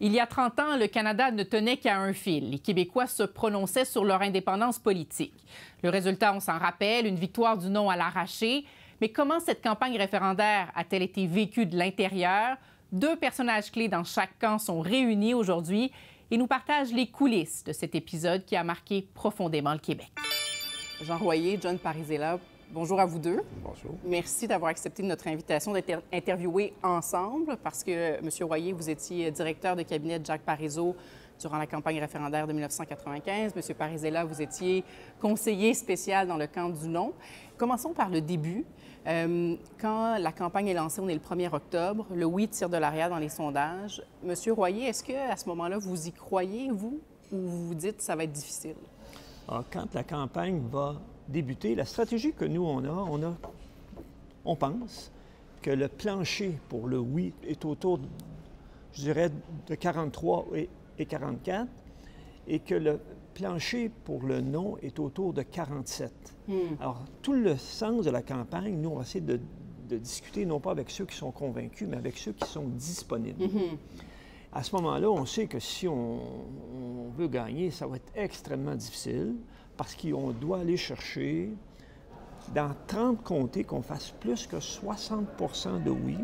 Il y a 30 ans, le Canada ne tenait qu'à un fil. Les Québécois se prononçaient sur leur indépendance politique. Le résultat, on s'en rappelle, une victoire du non à l'arraché. Mais comment cette campagne référendaire a-t-elle été vécue de l'intérieur? Deux personnages clés dans chaque camp sont réunis aujourd'hui et nous partagent les coulisses de cet épisode qui a marqué profondément le Québec. Jean Royer, John Parizella, bonjour à vous deux. Bonjour. Merci d'avoir accepté notre invitation d'être interviewés ensemble parce que, M. Royer, vous étiez directeur de cabinet de Jacques Parizeau durant la campagne référendaire de 1995. M. Parizella, vous étiez conseiller spécial dans le camp du non. Commençons par le début. Quand la campagne est lancée, on est le 1er octobre. Le oui tire de l'arrière dans les sondages. M. Royer, est-ce qu'à ce moment-là, vous y croyez, vous, ou vous vous dites que ça va être difficile? Alors, quand la campagne va débuter, la stratégie que nous, on pense que le plancher pour le oui est autour, je dirais, de 43 et 44, et que le plancher pour le non est autour de 47. Alors, tout le sens de la campagne, nous, on va essayer de discuter, non pas avec ceux qui sont convaincus, mais avec ceux qui sont disponibles. À ce moment-là, on sait que si on veut gagner, ça va être extrêmement difficile parce qu'on doit aller chercher, dans 30 comtés, qu'on fasse plus que 60 de oui.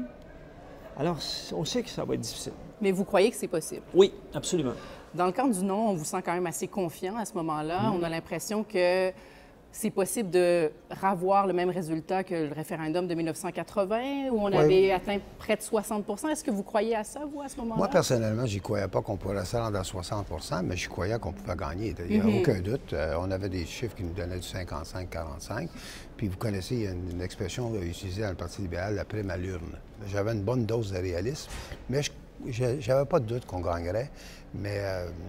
Alors, on sait que ça va être difficile. Mais vous croyez que c'est possible? Oui, absolument. Dans le camp du non, on vous sent quand même assez confiant à ce moment-là. On a l'impression que c'est possible de revoir le même résultat que le référendum de 1980, où on avait atteint près de 60 %. Est-ce que vous croyez à ça, vous, à ce moment-là? Moi, personnellement, j'y croyais pas qu'on pourrait se rendre à 60 mais j'y croyais qu'on pouvait gagner. Il n'y a aucun doute. On avait des chiffres qui nous donnaient du 55-45. Puis vous connaissez, il y a une expression utilisée dans le Parti libéral, la prime à l'urne. J'avais une bonne dose de réalisme, mais j'avais pas de doute qu'on gagnerait, mais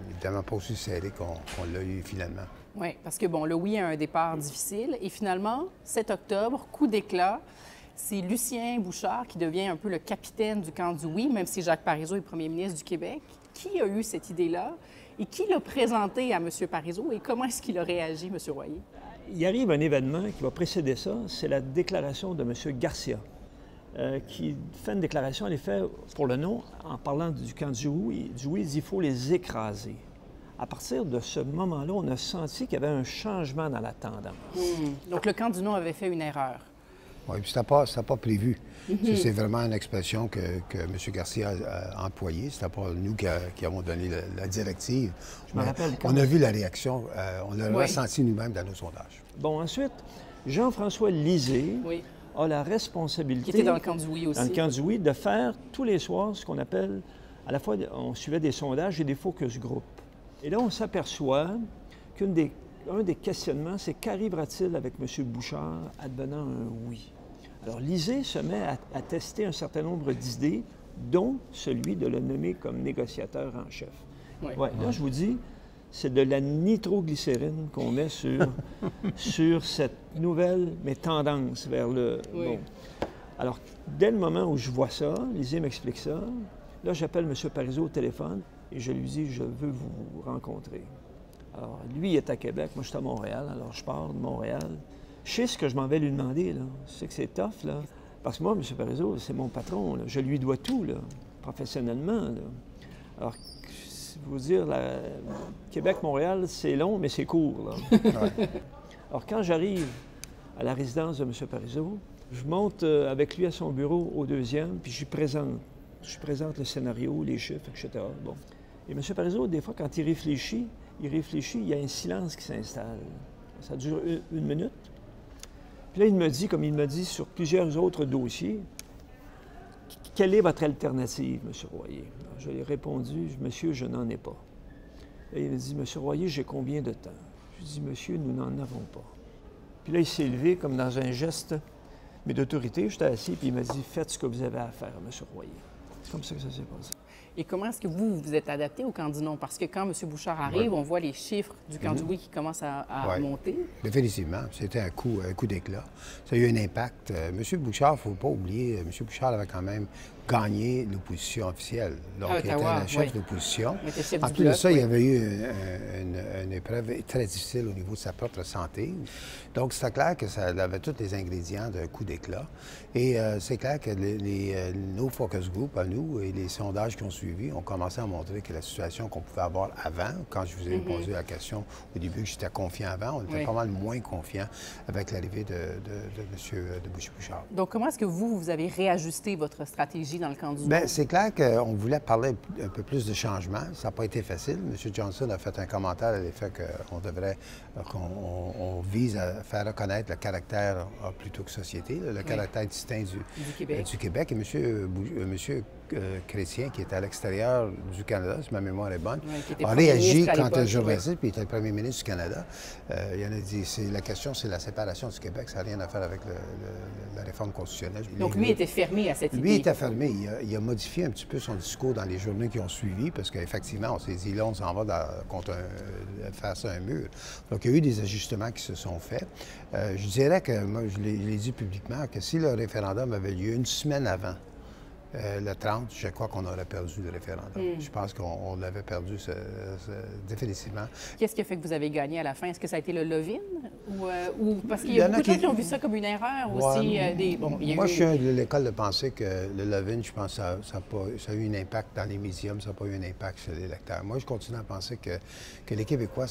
évidemment pas aussi serré qu'on l'a eu finalement. Oui, parce que, bon, le oui a un départ difficile. Et finalement, 7 octobre, coup d'éclat, c'est Lucien Bouchard qui devient un peu le capitaine du camp du oui, même si Jacques Parizeau est premier ministre du Québec. Qui a eu cette idée-là et qui l'a présenté à M. Parizeau et comment est-ce qu'il a réagi, M. Royer? Il arrive un événement qui va précéder ça, c'est la déclaration de M. Garcia, qui fait une déclaration, elle est faite pour le non, en parlant du camp du oui, il dit « il faut les écraser ». À partir de ce moment-là, on a senti qu'il y avait un changement dans la tendance. Donc, le camp du non avait fait une erreur. Oui, puis c'était pas prévu. C'est vraiment une expression que M. Garcia a employée. C'était pas nous qui avons donné la directive. Je me rappelle quand... On a vu la réaction, on l'a ressenti nous-mêmes dans nos sondages. Bon, ensuite, Jean-François Lisée a la responsabilité... Qui était dans le camp du oui aussi. Dans le camp du oui, de faire tous les soirs ce qu'on appelle... À la fois, on suivait des sondages et des focus group. Et là, on s'aperçoit qu'un des questionnements, c'est qu'arrivera-t-il avec M. Bouchard advenant un oui? Alors, Lisée se met à tester un certain nombre d'idées, dont celui de le nommer comme négociateur en chef. Là, je vous dis, c'est de la nitroglycérine qu'on met sur cette nouvelle, mais tendance vers le... Bon. Alors, dès le moment où je vois ça, Lisée m'explique ça, là, j'appelle M. Parizeau au téléphone et je lui dis « Je veux vous rencontrer ». Alors, lui, il est à Québec, moi, je suis à Montréal, alors je pars de Montréal. Je sais ce que je m'en vais lui demander, là. Je sais que c'est tough, là. Parce que moi, M. Parizeau, c'est mon patron, là. Je lui dois tout, là, professionnellement, là. Alors, vous dire, Québec-Montréal, c'est long, mais c'est court, là. Alors, quand j'arrive à la résidence de M. Parizeau, je monte avec lui à son bureau au 2e, puis je lui présente. Je présente le scénario, les chiffres, etc. Bon. Et M. Parizeau, des fois, quand il réfléchit, il y a un silence qui s'installe. Ça dure une minute. Puis là, il me dit, comme il m'a dit sur plusieurs autres dossiers, « Quelle est votre alternative, M. Royer? » Je lui ai répondu, « Monsieur, je n'en ai pas. » Là, il me dit, « M. Royer, j'ai combien de temps? » Je lui ai dit, « Monsieur, nous n'en avons pas. » Puis là, il s'est levé comme dans un geste, mais d'autorité. J'étais assis, puis il m'a dit, « Faites ce que vous avez à faire, M. Royer. » C'est comme ça que ça s'est passé. Et comment est-ce que vous vous êtes adapté au camp du non? Parce que quand M. Bouchard arrive, on voit les chiffres du camp du oui qui commencent à monter. Définitivement. C'était un coup d'éclat. Ça a eu un impact. M. Bouchard, il ne faut pas oublier, M. Bouchard avait quand même gagné l'opposition officielle. Donc, il était le chef de l'opposition. En plus de ça, il y avait eu une épreuve très difficile au niveau de sa propre santé. Donc, c'était clair que ça avait tous les ingrédients d'un coup d'éclat. Et c'est clair que nos focus group, nous et les sondages qui ont suivi ont commencé à montrer que la situation qu'on pouvait avoir avant, quand je vous ai posé la question au début que j'étais confiant avant, on était pas mal moins confiant avec l'arrivée de M. de Boucher-Bouchard. Donc, comment est-ce que vous avez réajusté votre stratégie dans le camp du Bien, Nord? c'est clair qu'on voulait parler un peu plus de changement. Ça n'a pas été facile. M. Johnson a fait un commentaire à l'effet qu'on vise à faire reconnaître le caractère plutôt que société, le caractère distinct du Québec. Et M. Chrétien, qui était à l'extérieur du Canada, si ma mémoire est bonne, a réagi quand un journaliste, puis il était le premier ministre du Canada. Il en a dit, la question, c'est la séparation du Québec, ça n'a rien à faire avec la réforme constitutionnelle. Donc, lui était fermé à cette idée. Lui était fermé. Il a modifié un petit peu son discours dans les journées qui ont suivi, parce qu'effectivement, on s'est dit, là, on s'en va face à un mur. Donc, il y a eu des ajustements qui se sont faits. Je dirais que, moi, je l'ai dit publiquement, que si le référendum avait lieu une semaine avant, le 30, je crois qu'on aurait perdu le référendum. Je pense qu'on l'avait perdu définitivement. Qu'est-ce qui a fait que vous avez gagné à la fin? Est-ce que ça a été le Levin? Ou parce qu'il y a beaucoup de gens qui ont vu ça comme une erreur aussi. Moi, je suis de l'école de penser que le Levin, je pense que ça a eu un impact dans les médias, mais ça n'a pas eu un impact sur les électeurs. Moi, je continue à penser que les Québécois,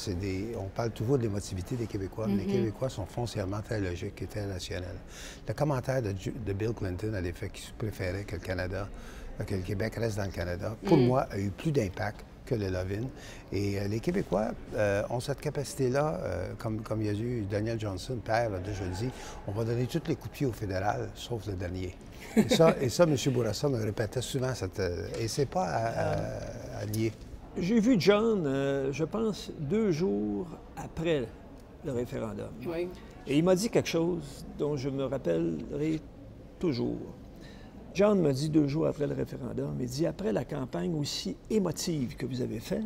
on parle toujours de l'émotivité des Québécois, mais les Québécois sont foncièrement très logiques et très rationnels. Le commentaire de Bill Clinton à l'effet qu'il préférait que le Canada, que le Québec reste dans le Canada, pour moi, a eu plus d'impact que le Levin. Et les Québécois ont cette capacité-là, comme il y a eu Daniel Johnson, père, a déjà dit, on va donner tous les coups de pied au fédéral, sauf le dernier. Et ça, M. Bourassa me répétait souvent, et c'est pas à nier. J'ai vu John, je pense, 2 jours après le référendum. Oui. Et il m'a dit quelque chose dont je me rappellerai toujours. John m'a dit 2 jours après le référendum, il dit, après la campagne aussi émotive que vous avez faite,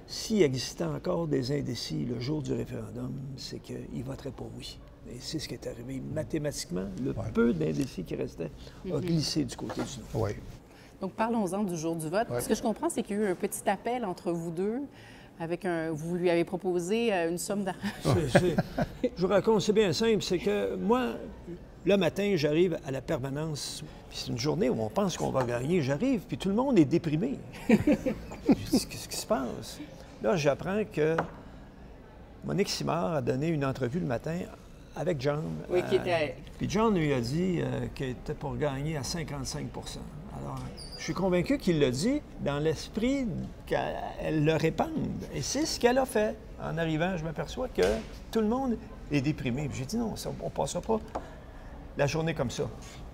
s'il existait encore des indécis le jour du référendum, c'est qu'ils ne voteraient pas oui. Et c'est ce qui est arrivé. Mathématiquement, le peu d'indécis qui restait a glissé du côté du non. Oui. Donc, parlons-en du jour du vote. Ce que je comprends, c'est qu'il y a eu un petit appel entre vous deux. Vous lui avez proposé une somme d'argent. Je vous raconte, c'est bien simple. C'est que moi, le matin, j'arrive à la permanence. Puis c'est une journée où on pense qu'on va gagner. J'arrive, puis tout le monde est déprimé. Je dis, qu'est-ce qui se passe? Là, j'apprends que Monique Simard a donné une entrevue le matin avec John. Oui, qui était... Puis John lui a dit qu'elle était pour gagner à 55 %. Alors, je suis convaincu qu'il l'a dit dans l'esprit qu'elle le répande. Et c'est ce qu'elle a fait. En arrivant, je m'aperçois que tout le monde est déprimé. J'ai dit non, on ne passera pas la journée comme ça.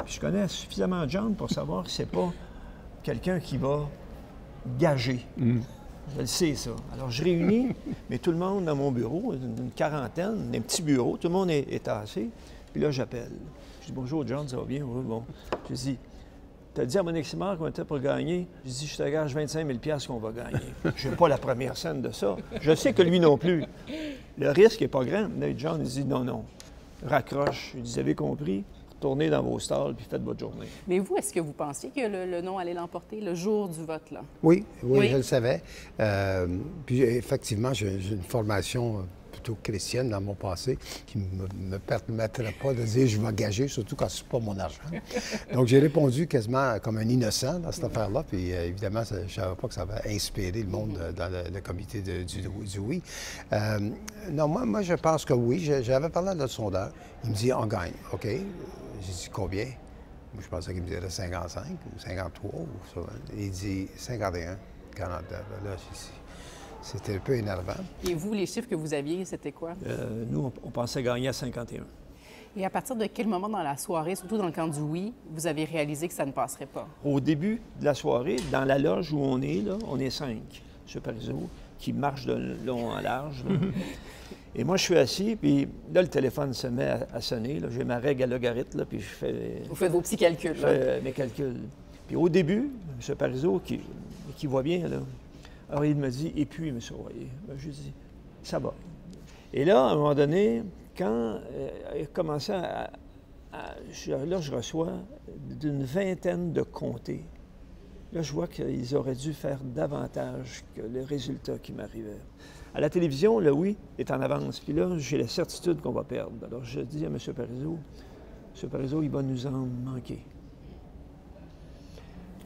Puis je connais suffisamment John pour savoir que c'est pas quelqu'un qui va gager. Je le sais, ça. Alors, je réunis, mais tout le monde dans mon bureau, une quarantaine, un petit bureau, tout le monde est assis. Puis là, j'appelle. Je dis, bonjour, John, ça va bien? Oui, bon. Je dis, t'as dit à Monique Simard qu'on était pour gagner? Je dis, je te gage 25 000 $ qu'on va gagner. Je n'ai pas la première scène de ça. Je sais que lui non plus. Le risque n'est pas grand. Là, John, il dit, non, raccroche. Je dis, vous avez compris? Retournez dans vos stalls puis faites votre journée. Mais vous, est-ce que vous pensiez que le non allait l'emporter le jour du vote, là? Oui, je le savais. Puis effectivement, j'ai une formation plutôt chrétienne dans mon passé qui ne me permettrait pas de dire je vais gager, surtout quand ce n'est pas mon argent. Donc, j'ai répondu quasiment comme un innocent dans cette affaire-là. Puis évidemment, je ne savais pas que ça va inspirer le monde dans le comité du oui. Non, moi, je pense que oui. J'avais parlé à notre sondeur. Il me dit on gagne. OK. J'ai dit combien? Moi, je pensais qu'il me dirait 55 ou 53 ou ça. Il dit 51, 49. Là, c'était un peu énervant. Et vous, les chiffres que vous aviez, c'était quoi? Nous, on pensait gagner à 51. Et à partir de quel moment dans la soirée, surtout dans le camp du oui, vous avez réalisé que ça ne passerait pas? Au début de la soirée, dans la loge où on est, là, on est 5. M. Parizeau, qui marche de long en large. Là. Et moi, je suis assis, puis là, le téléphone se met à sonner. J'ai ma règle à logarithme, là, puis je fais... Vous faites vos petits calculs, là. Je fais mes calculs. Puis au début, M. Parizeau, qui voit bien, là, alors il me dit, et puis, M. Royer, je dis, ça va. Et là, à un moment donné, quand il commençait là, je reçois d'une vingtaine de comtés. Là, je vois qu'ils auraient dû faire davantage que les résultats qui m'arrivaient. À la télévision, le oui est en avance. Puis là, j'ai la certitude qu'on va perdre. Alors, je dis à M. Parizeau, il va nous en manquer.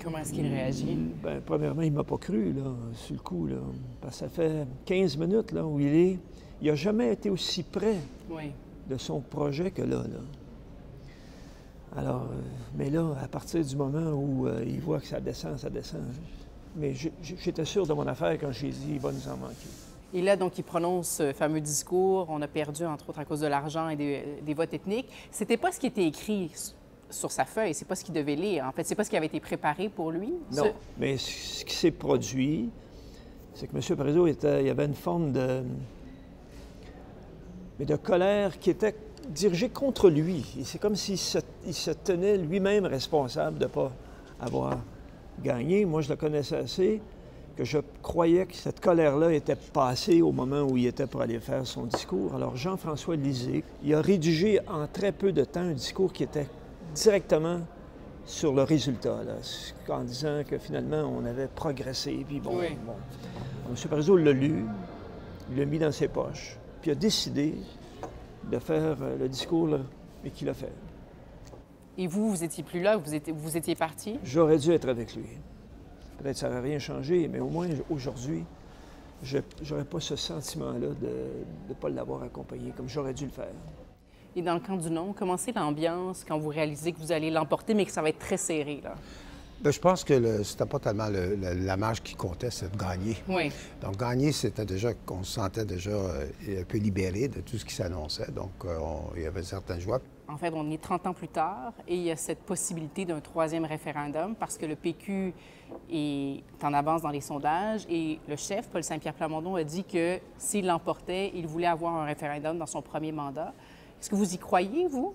Comment est-ce qu'il réagit? Bien, premièrement, il ne m'a pas cru, là, sur le coup, là. Parce que ça fait 15 minutes, là, où il est. Il n'a jamais été aussi près de son projet que là. Alors, mais là, à partir du moment où il voit que ça descend. Mais j'étais sûr de mon affaire quand j'ai dit, il va nous en manquer. Et là, donc, il prononce ce fameux discours. On a perdu, entre autres, à cause de l'argent et des votes ethniques. C'était pas ce qui était écrit sur sa feuille. C'est pas ce qu'il devait lire. En fait, c'est pas ce qui avait été préparé pour lui. Non, mais ce qui s'est produit, c'est que M. Parizeau il y avait une forme de colère qui était dirigée contre lui. C'est comme s'il se tenait lui-même responsable de ne pas avoir gagné. Moi, je le connaissais assez que je croyais que cette colère-là était passée au moment où il était pour aller faire son discours. Alors, Jean-François Lisée, il a rédigé en très peu de temps un discours qui était directement sur le résultat, là, en disant que finalement, on avait progressé. Puis bon. M. Parizeau l'a lu, il l'a mis dans ses poches, puis a décidé de faire le discours là, et qu'il a fait. Et vous n'étiez plus là, vous étiez parti? J'aurais dû être avec lui. Peut-être que ça n'aurait rien changé, mais au moins aujourd'hui, je n'aurais pas ce sentiment-là de ne pas l'avoir accompagné comme j'aurais dû le faire. Et dans le camp du non, comment c'est l'ambiance quand vous réalisez que vous allez l'emporter, mais que ça va être très serré, là? Bien, je pense que c'était pas tellement la marge qui comptait, c'est de gagner. Oui. Donc, gagner, c'était déjà qu'on se sentait déjà un peu libéré de tout ce qui s'annonçait. Donc, il y avait certaines joies. En fait, on est 30 ans plus tard et il y a cette possibilité d'un troisième référendum parce que le PQ est en avance dans les sondages et le chef, Paul Saint-Pierre Plamondon, a dit que s'il l'emportait, il voulait avoir un référendum dans son premier mandat. Est-ce que vous y croyez, vous?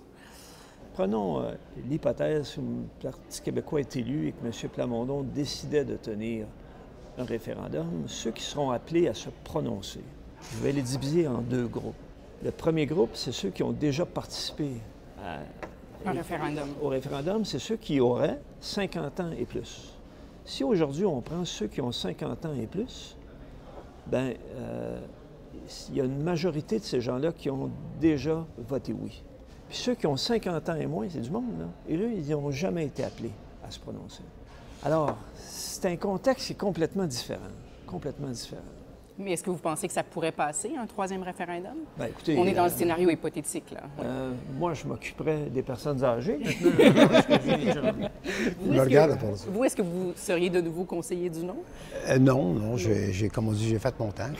Prenons l'hypothèse où le Parti québécois est élu et que M. Plamondon décidait de tenir un référendum. Ceux qui seront appelés à se prononcer, je vais les diviser en deux groupes. Le premier groupe, c'est ceux qui ont déjà participé au référendum, c'est ceux qui auraient 50 ans et plus. Si aujourd'hui, on prend ceux qui ont 50 ans et plus, bien, il y a une majorité de ces gens-là qui ont déjà voté oui. Puis ceux qui ont 50 ans et moins, c'est du monde, là. Et eux, ils n'ont jamais été appelés à se prononcer. Alors, c'est un contexte qui est complètement différent. Complètement différent. Mais est-ce que vous pensez que ça pourrait passer, un troisième référendum? Bien, écoutez, on est dans le scénario hypothétique, là. Moi, je m'occuperais des personnes âgées. Vous, est-ce que vous seriez de nouveau conseiller du non? Non. Comme on dit, j'ai fait mon temps.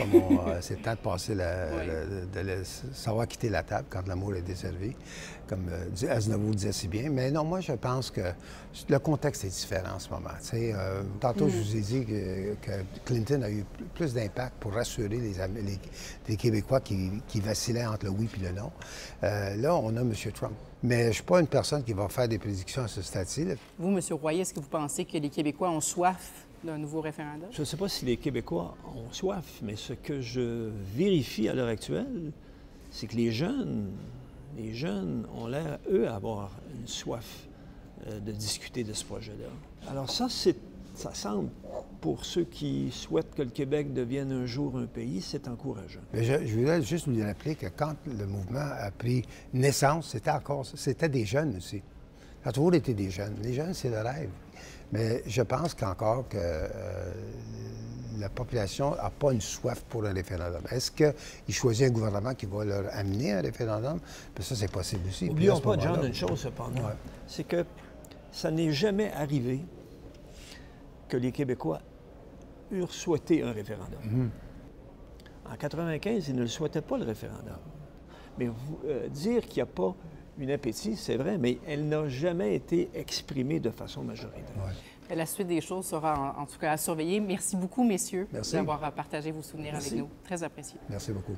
C'est le temps de passer, de savoir quitter la table quand l'amour est desservi, comme Aznavour disait si bien. Mais non, moi, je pense que le contexte est différent en ce moment. Tantôt, je vous ai dit que Clinton a eu plus d'impact pour rassurer les Québécois qui vacillaient entre le oui et le non. Là, on a M. Trump. Mais je ne suis pas une personne qui va faire des prédictions à ce stade-ci. Vous, M. Royer, est-ce que vous pensez que les Québécois ont soif d'un nouveau référendum? Je ne sais pas si les Québécois ont soif, mais ce que je vérifie à l'heure actuelle, c'est que les jeunes ont l'air, eux, avoir une soif de discuter de ce projet-là. Alors ça semble, pour ceux qui souhaitent que le Québec devienne un jour un pays, c'est encourageant. Mais je voulais juste lui rappeler que quand le mouvement a pris naissance, c'était des jeunes aussi. Ça a toujours été des jeunes. Les jeunes, c'est le rêve. Mais je pense qu'encore que la population n'a pas une soif pour un référendum. Est-ce qu'ils choisissent un gouvernement qui va leur amener un référendum? Puis ça, c'est possible aussi. N'oublions pas, John, une chose cependant, c'est que ça n'est jamais arrivé que les Québécois eurent souhaité un référendum. En 1995, ils ne le souhaitaient pas, le référendum. Mais dire qu'il n'y a pas une appétit, c'est vrai, mais elle n'a jamais été exprimée de façon majoritaire. Ouais. La suite des choses sera en tout cas à surveiller. Merci beaucoup, messieurs, d'avoir partagé vos souvenirs avec nous. Très apprécié. Merci beaucoup.